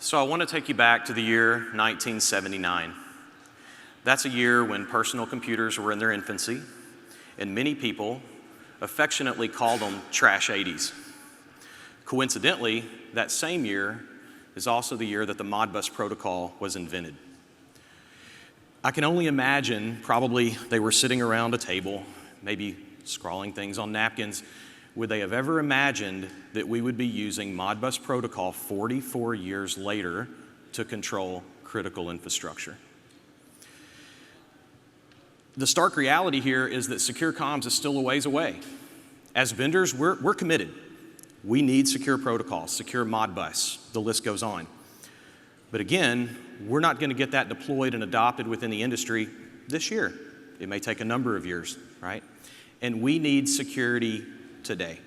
So I want to take you back to the year 1979. That's a year when personal computers were in their infancy, and many people affectionately called them trash 80s. Coincidentally, that same year is also the year that the Modbus protocol was invented. I can only imagine, probably they were sitting around a table, maybe scrawling things on napkins. Would they have ever imagined that we would be using Modbus protocol 44 years later to control critical infrastructure? The stark reality here is that secure comms is still a ways away. As vendors, we're committed. We need secure protocols, secure Modbus, the list goes on. But again, we're not going to get that deployed and adopted within the industry this year. It may take a number of years, right? And we need security today.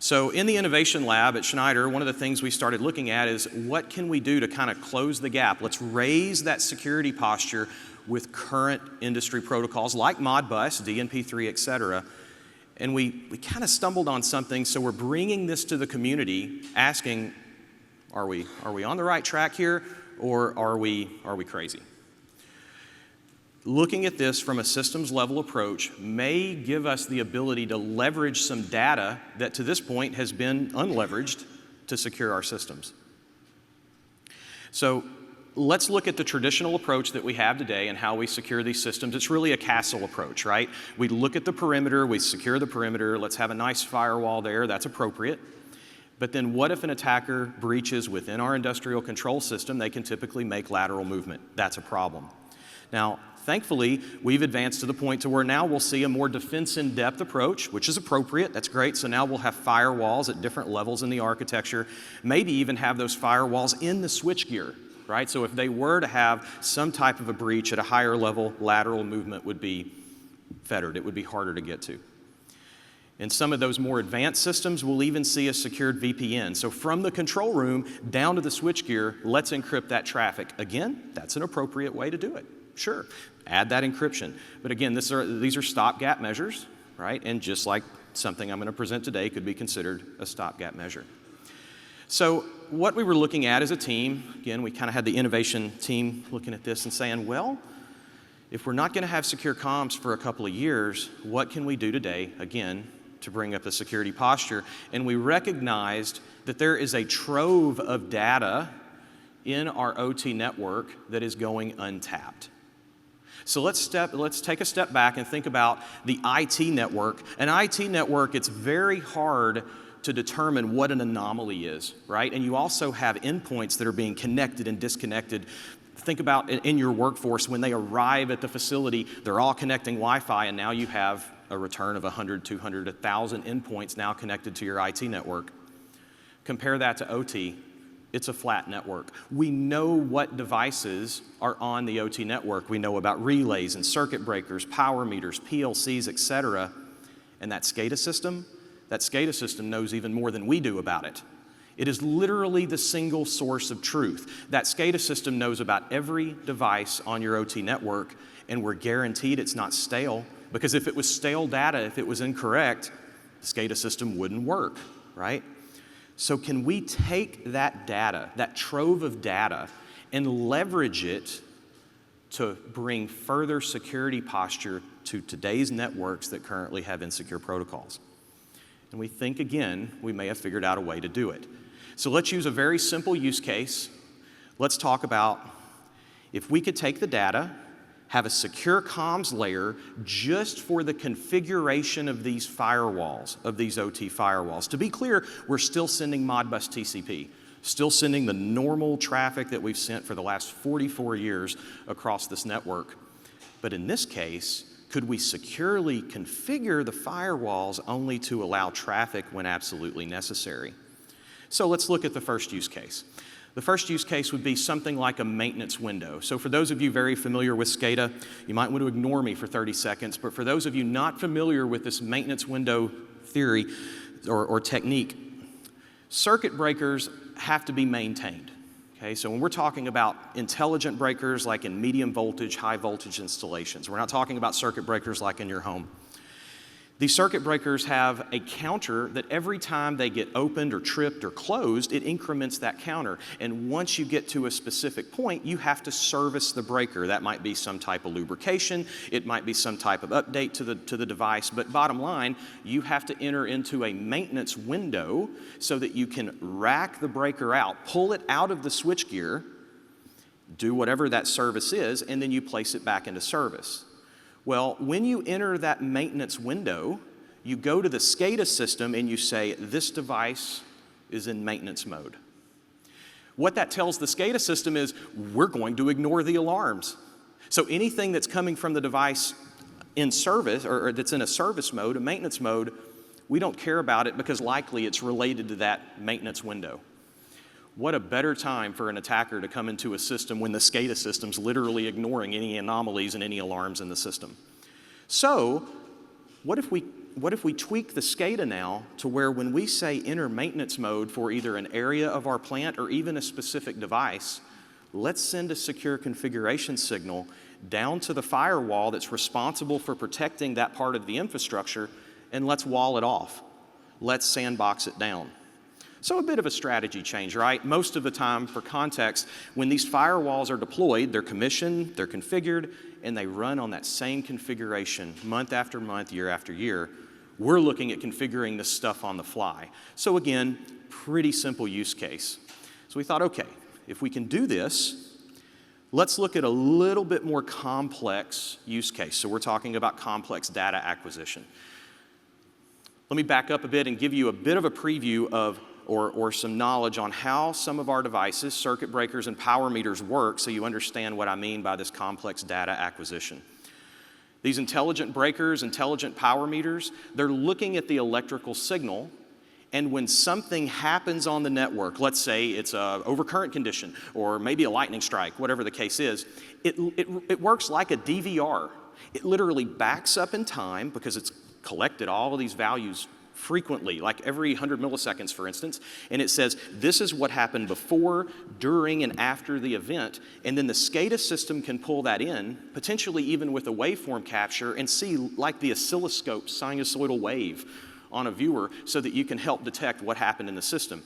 So in the innovation lab at Schneider, one of the things we started looking at is what can we do to kind of close the gap? Let's raise that security posture with current industry protocols like Modbus, DNP3, et cetera. And we kind of stumbled on something, so we're bringing this to the community, asking, are we on the right track here, or are we crazy? Looking at this from a systems level approach may give us the ability to leverage some data that to this point has been unleveraged to secure our systems. So let's look at the traditional approach that we have today and how we secure these systems. It's really a castle approach, right? We look at the perimeter, we secure the perimeter, let's have a nice firewall there, that's appropriate. But then what if an attacker breaches within our industrial control system? They can typically make lateral movement. That's a problem. Now, thankfully, we've advanced to the point to where now we'll see a more defense in-depth approach, which is appropriate, that's great. So now we'll have firewalls at different levels in the architecture, maybe even have those firewalls in the switchgear, right? So if they were to have some type of a breach at a higher level, lateral movement would be fettered. It would be harder to get to. In some of those more advanced systems, we'll even see a secured VPN. So from the control room down to the switchgear, let's encrypt that traffic. Again, that's an appropriate way to do it. Sure, add that encryption. But again, these are stopgap measures, right? And just like something I'm going to present today could be considered a stopgap measure. So what we were looking at as a team, again, we kind of had the innovation team looking at this and saying, well, if we're not going to have secure comms for a couple of years, what can we do today, again, to bring up the security posture? And we recognized that there is a trove of data in our OT network that is going untapped. So let's take a step back and think about the IT network. An IT network, it's very hard to determine what an anomaly is, right? And you also have endpoints that are being connected and disconnected. Think about in your workforce, when they arrive at the facility, they're all connecting Wi-Fi, and now you have a return of 100, 200, 1,000 endpoints now connected to your IT network. Compare that to OT. It's a flat network. We know what devices are on the OT network. We know about relays and circuit breakers, power meters, PLCs, et cetera. And that SCADA system knows even more than we do about it. It is literally the single source of truth. That SCADA system knows about every device on your OT network, and we're guaranteed it's not stale, because if it was stale data, if it was incorrect, the SCADA system wouldn't work, right? So can we take that data, that trove of data, and leverage it to bring further security posture to today's networks that currently have insecure protocols? And we think, again, we may have figured out a way to do it. So let's use a very simple use case. Let's talk about if we could take the data, have a secure comms layer just for the configuration of these firewalls, of these OT firewalls. To be clear, we're still sending Modbus TCP, still sending the normal traffic that we've sent for the last 44 years across this network. But in this case, could we securely configure the firewalls only to allow traffic when absolutely necessary? So let's look at the first use case. The first use case would be something like a maintenance window. So for those of you very familiar with SCADA, you might want to ignore me for 30 seconds, but for those of you not familiar with this maintenance window theory or technique, circuit breakers have to be maintained. Okay, so when we're talking about intelligent breakers like in medium voltage, high voltage installations, we're not talking about circuit breakers like in your home. These circuit breakers have a counter that every time they get opened or tripped or closed, it increments that counter. And once you get to a specific point, you have to service the breaker. That might be some type of lubrication. It might be some type of update to the device. But bottom line, you have to enter into a maintenance window so that you can rack the breaker out, pull it out of the switchgear, do whatever that service is, and then you place it back into service. Well, when you enter that maintenance window, you go to the SCADA system and you say, this device is in maintenance mode. What that tells the SCADA system is, we're going to ignore the alarms. So anything that's coming from the device in service, or that's in a service mode, a maintenance mode, we don't care about it because likely it's related to that maintenance window. What a better time for an attacker to come into a system when the SCADA system's literally ignoring any anomalies and any alarms in the system. So, what if we tweak the SCADA now to where when we say enter maintenance mode for either an area of our plant or even a specific device, let's send a secure configuration signal down to the firewall that's responsible for protecting that part of the infrastructure, and let's wall it off. Let's sandbox it down. So a bit of a strategy change, right? Most of the time, for context, when these firewalls are deployed, they're commissioned, they're configured, and they run on that same configuration month after month, year after year. We're looking at configuring this stuff on the fly. So again, pretty simple use case. So we thought, okay, if we can do this, let's look at a little bit more complex use case. So we're talking about complex data acquisition. Let me back up a bit and give you a bit of a preview of or some knowledge on how some of our devices, circuit breakers and power meters work so you understand what I mean by this complex data acquisition. These intelligent breakers, intelligent power meters, they're looking at the electrical signal, and when something happens on the network, let's say it's an overcurrent condition or maybe a lightning strike, whatever the case is, it works like a DVR. It literally backs up in time because it's collected all of these values frequently, like every 100 milliseconds, for instance, and it says, this is what happened before, during, and after the event, and then the SCADA system can pull that in, potentially even with a waveform capture, and see like the oscilloscope sinusoidal wave on a viewer so that you can help detect what happened in the system.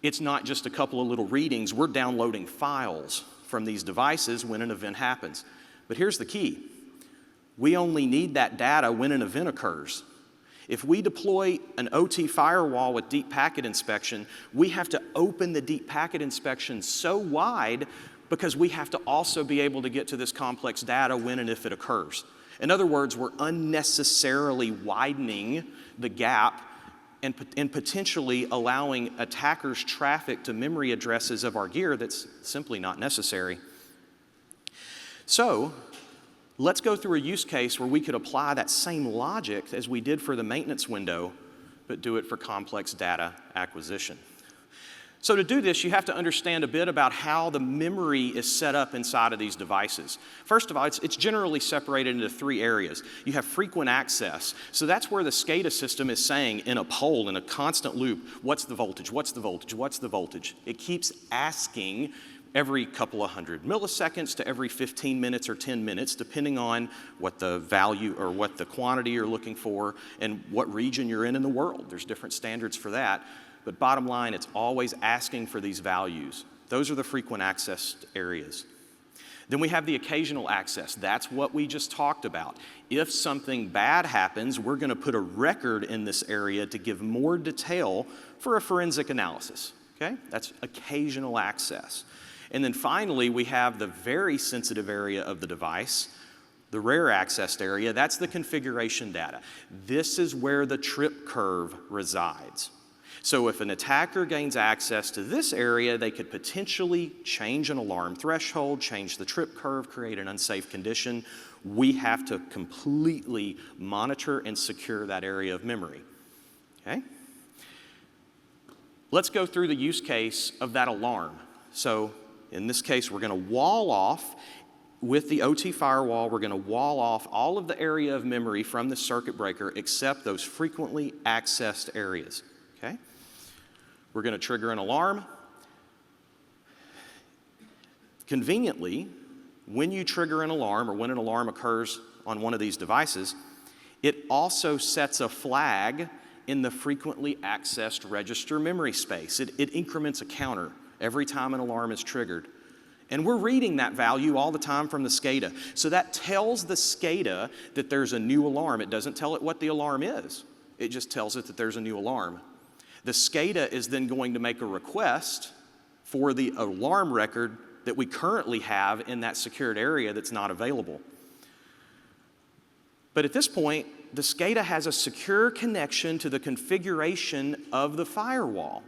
It's not just a couple of little readings. We're downloading files from these devices when an event happens. But here's the key. We only need that data when an event occurs. If we deploy an OT firewall with deep packet inspection, we have to open the deep packet inspection so wide because we have to also be able to get to this complex data when and if it occurs. In other words, we're unnecessarily widening the gap and potentially allowing attackers traffic to memory addresses of our gear that's simply not necessary. So, let's go through a use case where we could apply that same logic as we did for the maintenance window, but do it for complex data acquisition. So to do this, you have to understand a bit about how the memory is set up inside of these devices. First of all, it's generally separated into three areas. You have frequent access. So that's where the SCADA system is saying in a poll, in a constant loop, what's the voltage, what's the voltage, what's the voltage? It keeps asking every couple of 100 milliseconds to every 15 minutes or 10 minutes, depending on what the value or what the quantity you're looking for and what region you're in the world. There's different standards for that. But bottom line, it's always asking for these values. Those are the frequent access areas. Then we have the occasional access. That's what we just talked about. If something bad happens, we're going to put a record in this area to give more detail for a forensic analysis. Okay? That's occasional access. And then finally, we have the very sensitive area of the device, the rare accessed area. That's the configuration data. This is where the trip curve resides. So if an attacker gains access to this area, they could potentially change an alarm threshold, change the trip curve, create an unsafe condition. We have to completely monitor and secure that area of memory. Okay? Let's go through the use case of that alarm. So in this case, we're going to wall off, with the OT firewall, we're going to wall off all of the area of memory from the circuit breaker except those frequently accessed areas. Okay? We're going to trigger an alarm. Conveniently, when you trigger an alarm or when an alarm occurs on one of these devices, It also sets a flag in the frequently accessed register memory space. It increments a counter every time an alarm is triggered. And we're reading that value all the time from the SCADA. So that tells the SCADA that there's a new alarm. It doesn't tell it what the alarm is. It just tells it that there's a new alarm. The SCADA is then going to make a request for the alarm record that we currently have in that secured area that's not available. But at this point, the SCADA has a secure connection to the configuration of the firewall.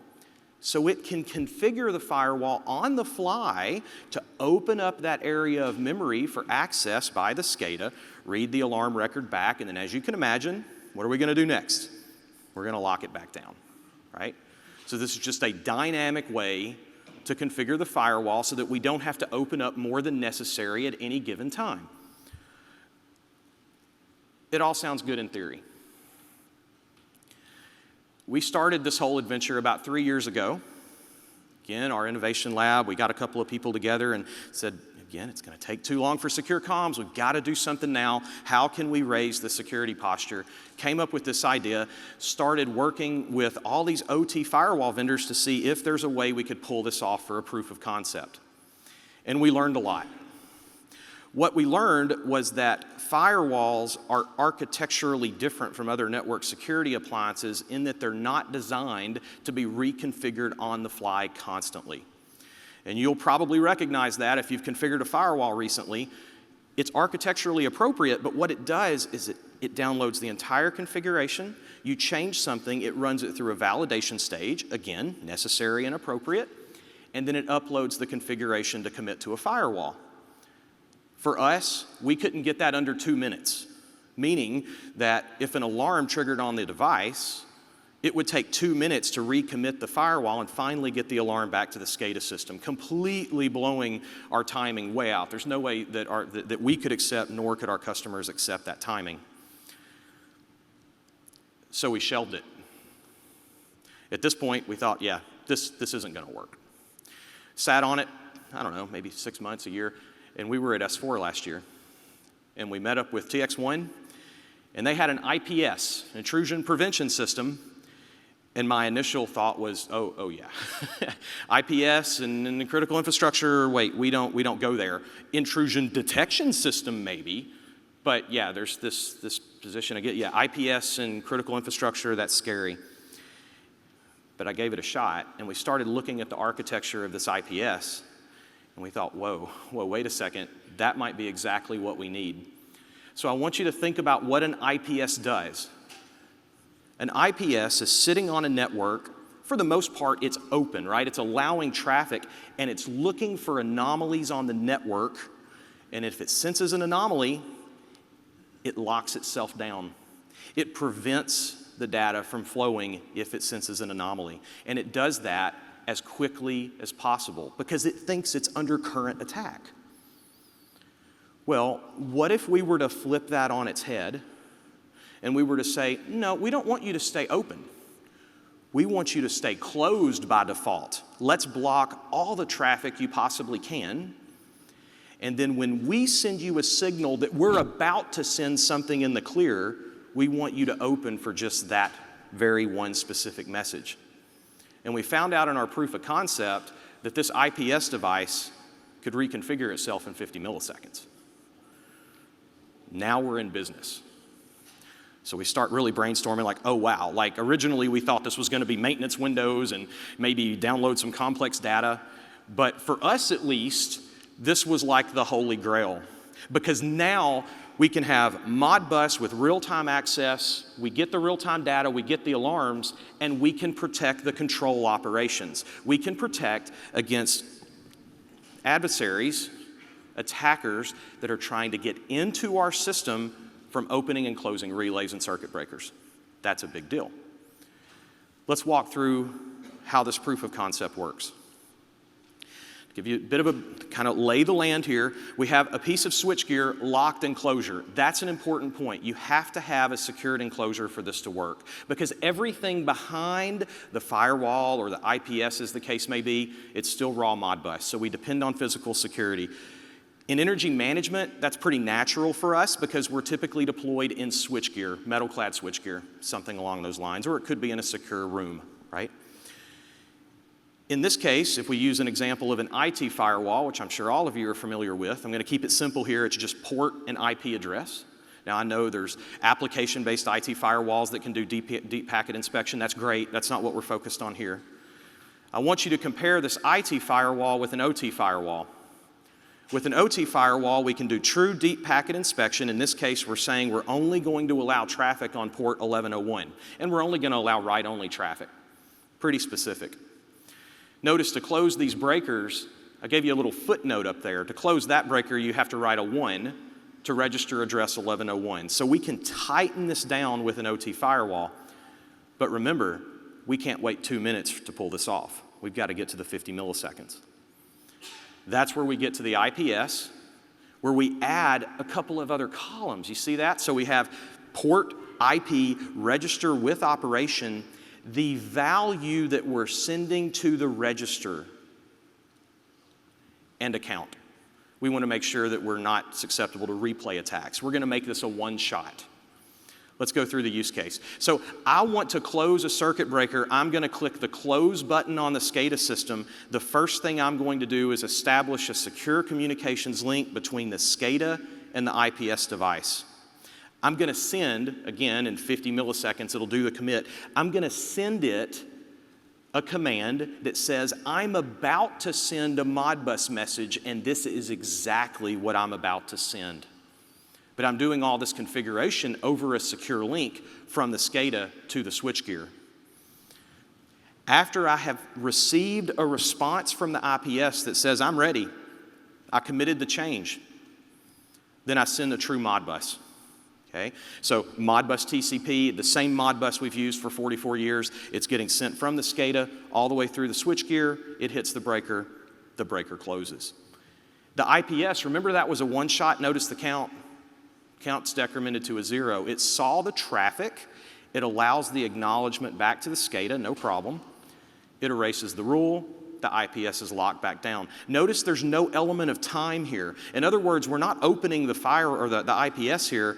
So it can configure the firewall on the fly to open up that area of memory for access by the SCADA, read the alarm record back, and then as you can imagine, what are we going to do next? We're going to lock it back down, right? So this is just a dynamic way to configure the firewall so that we don't have to open up more than necessary at any given time. It all sounds good in theory. We started this whole adventure about 3 years ago. Again, our innovation lab, we got a couple of people together and said, again, it's going to take too long for secure comms. We've got to do something now. How can we raise the security posture? Came up with this idea, started working with all these OT firewall vendors to see if there's a way we could pull this off for a proof of concept. And we learned a lot. What we learned was that firewalls are architecturally different from other network security appliances in that they're not designed to be reconfigured on the fly constantly. And you'll probably recognize that if you've configured a firewall recently. It's architecturally appropriate, but what it does is it downloads the entire configuration. You change something, it runs it through a validation stage, again, necessary and appropriate, and then it uploads the configuration to commit to a firewall. For us, we couldn't get that under 2 minutes, meaning that if an alarm triggered on the device, it would take 2 minutes to recommit the firewall and finally get the alarm back to the SCADA system, completely blowing our timing way out. There's no way that we could accept, nor could our customers accept that timing. So we shelved it. At this point, we thought, yeah, this isn't going to work. Sat on it, I don't know, maybe 6 months, a year. And we were at S4 last year, and we met up with TX1, and they had an IPS, intrusion prevention system, and my initial thought was, oh yeah, IPS and critical infrastructure, wait, we don't go there. Intrusion detection system maybe, but yeah, there's this position again, yeah, IPS and critical infrastructure, that's scary. But I gave it a shot, and we started looking at the architecture of this IPS, and we thought, whoa, wait a second, that might be exactly what we need. So I want you to think about what an IPS does. An IPS is sitting on a network. For the most part, it's open, right? It's allowing traffic, and it's looking for anomalies on the network, and if it senses an anomaly, it locks itself down. It prevents the data from flowing if it senses an anomaly, and it does that as quickly as possible because it thinks it's under current attack. Well, what if we were to flip that on its head and we were to say, no, we don't want you to stay open. We want you to stay closed by default. Let's block all the traffic you possibly can. And then when we send you a signal that we're about to send something in the clear, we want you to open for just that very one specific message. And we found out in our proof of concept that this IPS device could reconfigure itself in 50 milliseconds. Now we're in business. So we start really brainstorming like, oh wow, like originally we thought this was going to be maintenance windows and maybe download some complex data. But for us at least, this was like the holy grail. Because now we can have Modbus with real-time access, we get the real-time data, we get the alarms, and we can protect the control operations. We can protect against adversaries, attackers that are trying to get into our system from opening and closing relays and circuit breakers. That's a big deal. Let's walk through how this proof of concept works. To give you a bit of a kind of lay the land here, we have a piece of switchgear locked enclosure. That's an important point. You have to have a secured enclosure for this to work because everything behind the firewall or the IPS, as the case may be, it's still raw Modbus. So we depend on physical security. In energy management, that's pretty natural for us because we're typically deployed in switchgear, metal-clad switchgear, something along those lines, or it could be in a secure room, right? In this case, if we use an example of an IT firewall, which I'm sure all of you are familiar with, I'm going to keep it simple here. It's just port and IP address. Now, I know there's application-based IT firewalls that can do deep packet inspection. That's great. That's not what we're focused on here. I want you to compare this IT firewall with an OT firewall. With an OT firewall, we can do true deep packet inspection. In this case, we're saying we're only going to allow traffic on port 1101, and we're only going to allow write-only traffic. Pretty specific. Notice to close these breakers, I gave you a little footnote up there. To close that breaker, you have to write a 1 to register address 1101. So we can tighten this down with an OT firewall. But remember, we can't wait 2 minutes to pull this off. We've got to get to the 50 milliseconds. That's where we get to the IPS, where we add a couple of other columns. You see that? So we have port, IP, register with operation, the value that we're sending to the register, and account. We want to make sure that we're not susceptible to replay attacks. We're going to make this a one-shot. Let's go through the use case. So I want to close a circuit breaker. I'm going to click the close button on the SCADA system. The first thing I'm going to do is establish a secure communications link between the SCADA and the IPS device. I'm going to send, again, in 50 milliseconds, it'll do the commit. I'm going to send it a command that says, I'm about to send a Modbus message, and this is exactly what I'm about to send. But I'm doing all this configuration over a secure link from the SCADA to the switchgear. After I have received a response from the IPS that says, I'm ready, I committed the change, then I send a true Modbus. Okay? So Modbus TCP, the same Modbus we've used for 44 years, it's getting sent from the SCADA all the way through the switchgear, it hits the breaker closes. The IPS, remember that was a one-shot, notice the count's decremented to a 0. It saw the traffic, it allows the acknowledgement back to the SCADA, no problem. It erases the rule, the IPS is locked back down. Notice there's no element of time here. In other words, we're not opening the the IPS here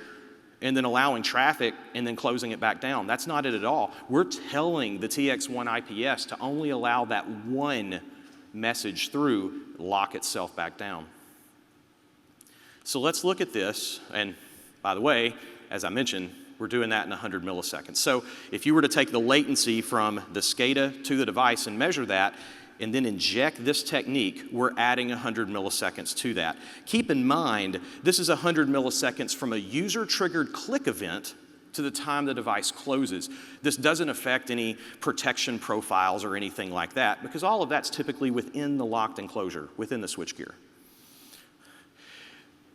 and then allowing traffic and then closing it back down. That's not it at all. We're telling the TX1 IPS to only allow that one message through, lock itself back down. So let's look at this, and by the way, as I mentioned, we're doing that in 100 milliseconds. So if you were to take the latency from the SCADA to the device and measure that, and then inject this technique, we're adding 100 milliseconds to that. Keep in mind, this is 100 milliseconds from a user-triggered click event to the time the device closes. This doesn't affect any protection profiles or anything like that, because all of that's typically within the locked enclosure, within the switchgear.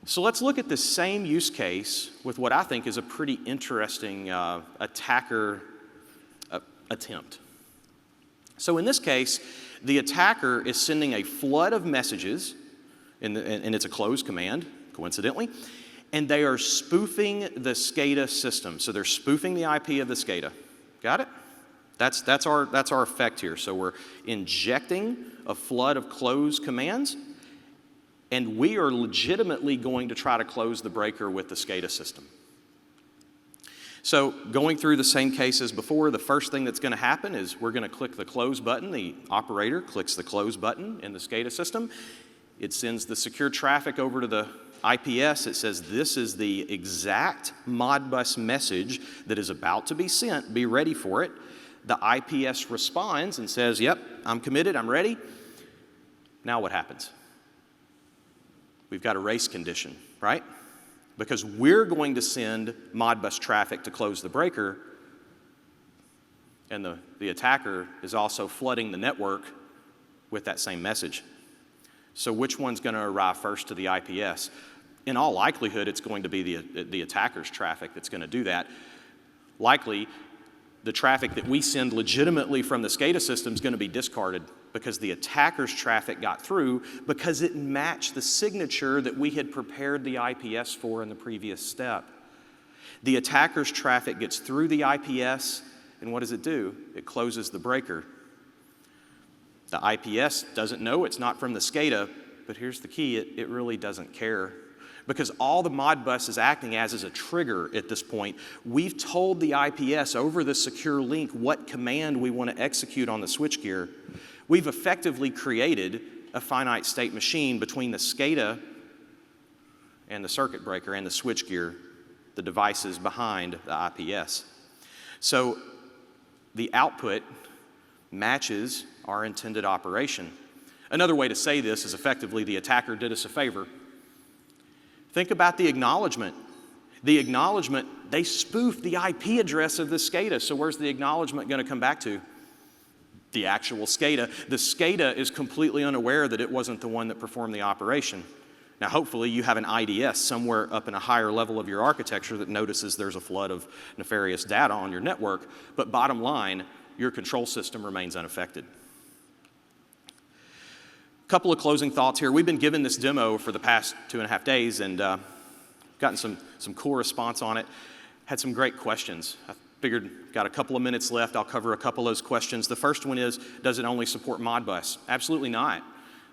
So let's look at the same use case with what I think is a pretty interesting attacker attempt. So in this case, the attacker is sending a flood of messages, and it's a close command, coincidentally, and they are spoofing the SCADA system. So they're spoofing the IP of the SCADA. Got it? That's our effect here. So we're injecting a flood of close commands, and we are legitimately going to try to close the breaker with the SCADA system. So going through the same case as before, the first thing that's going to happen is we're going to click the close button. The operator clicks the close button in the SCADA system. It sends the secure traffic over to the IPS. It says this is the exact Modbus message that is about to be sent. Be ready for it. The IPS responds and says, yep, I'm committed, I'm ready. Now what happens? We've got a race condition, right? Because we're going to send Modbus traffic to close the breaker, and the attacker is also flooding the network with that same message. So which one's going to arrive first to the IPS? In all likelihood, it's going to be the attacker's traffic that's going to do that. Likely, the traffic that we send legitimately from the SCADA system is going to be discarded because the attacker's traffic got through because it matched the signature that we had prepared the IPS for in the previous step. The attacker's traffic gets through the IPS, and what does it do? It closes the breaker. The IPS doesn't know it's not from the SCADA, But here's the key, it really doesn't care. Because all the Modbus is acting as is a trigger at this point. We've told the IPS over the secure link what command we want to execute on the switchgear. We've effectively created a finite state machine between the SCADA and the circuit breaker and the switchgear, the devices behind the IPS. So the output matches our intended operation. Another way to say this is effectively the attacker did us a favor. Think about the acknowledgement. The acknowledgement, they spoofed the IP address of the SCADA, so where's the acknowledgement going to come back to? The actual SCADA. The SCADA is completely unaware that it wasn't the one that performed the operation. Now, hopefully, you have an IDS somewhere up in a higher level of your architecture that notices there's a flood of nefarious data on your network, but bottom line, your control system remains unaffected. Couple of closing thoughts here. We've been given this demo for the past 2.5 days and gotten some cool response on it. Had some great questions. I figured, got a couple of minutes left, I'll cover a couple of those questions. The first one is, does it only support Modbus? Absolutely not.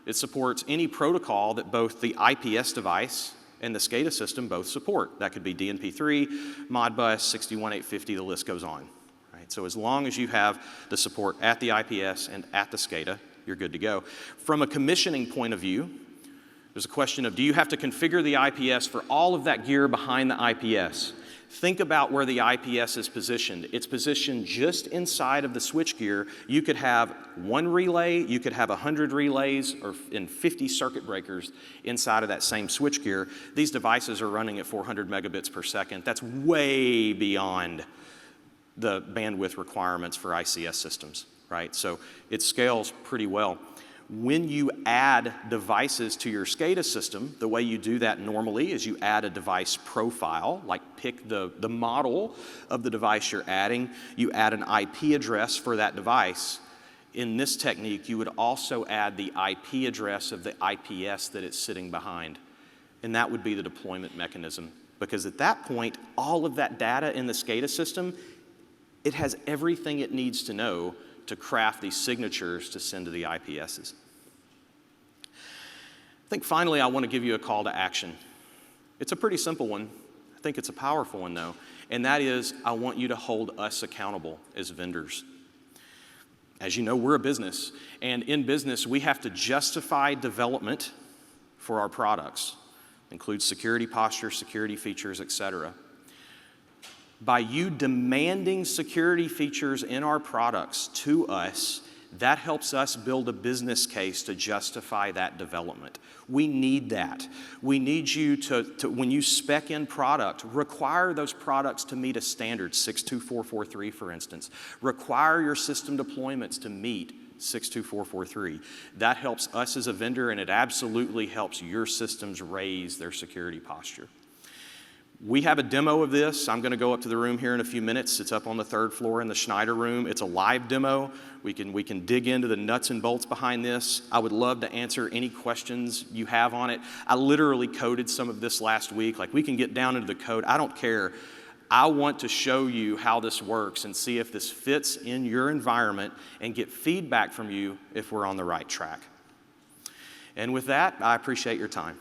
It supports any protocol that both the IPS device and the SCADA system both support. That could be DNP3, Modbus, 61850, the list goes on. Right? So as long as you have the support at the IPS and at the SCADA, you're good to go. From a commissioning point of view, there's a question of, do you have to configure the IPS for all of that gear behind the IPS? Think about where the IPS is positioned. It's positioned just inside of the switchgear. You could have one relay, you could have 100 relays, or in 50 circuit breakers inside of that same switchgear. These devices are running at 400 megabits per second. That's way beyond the bandwidth requirements for ICS systems, right? So it scales pretty well. When you add devices to your SCADA system, the way you do that normally is you add a device profile, like pick the model of the device you're adding. You add an IP address for that device. In this technique, you would also add the IP address of the IPS that it's sitting behind. And that would be the deployment mechanism. Because at that point, all of that data in the SCADA system, it has everything it needs to know to craft these signatures to send to the IPSs. I think finally I want to give you a call to action. It's a pretty simple one. I think it's a powerful one though, and that is I want you to hold us accountable as vendors. As you know, we're a business, and in business we have to justify development for our products. Includes security posture, security features, etc. By you demanding security features in our products to us, that helps us build a business case to justify that development. We need that. We need you to when you spec in product, require those products to meet a standard, 62443 for instance. Require your system deployments to meet 62443. That helps us as a vendor, and it absolutely helps your systems raise their security posture. We have a demo of this. I'm going to go up to the room here in a few minutes. It's up on the 3rd floor in the Schneider room. It's a live demo. We can dig into the nuts and bolts behind this. I would love to answer any questions you have on it. I literally coded some of this last week. Like, we can get down into the code. I don't care. I want to show you how this works and see if this fits in your environment and get feedback from you if we're on the right track. And with that, I appreciate your time.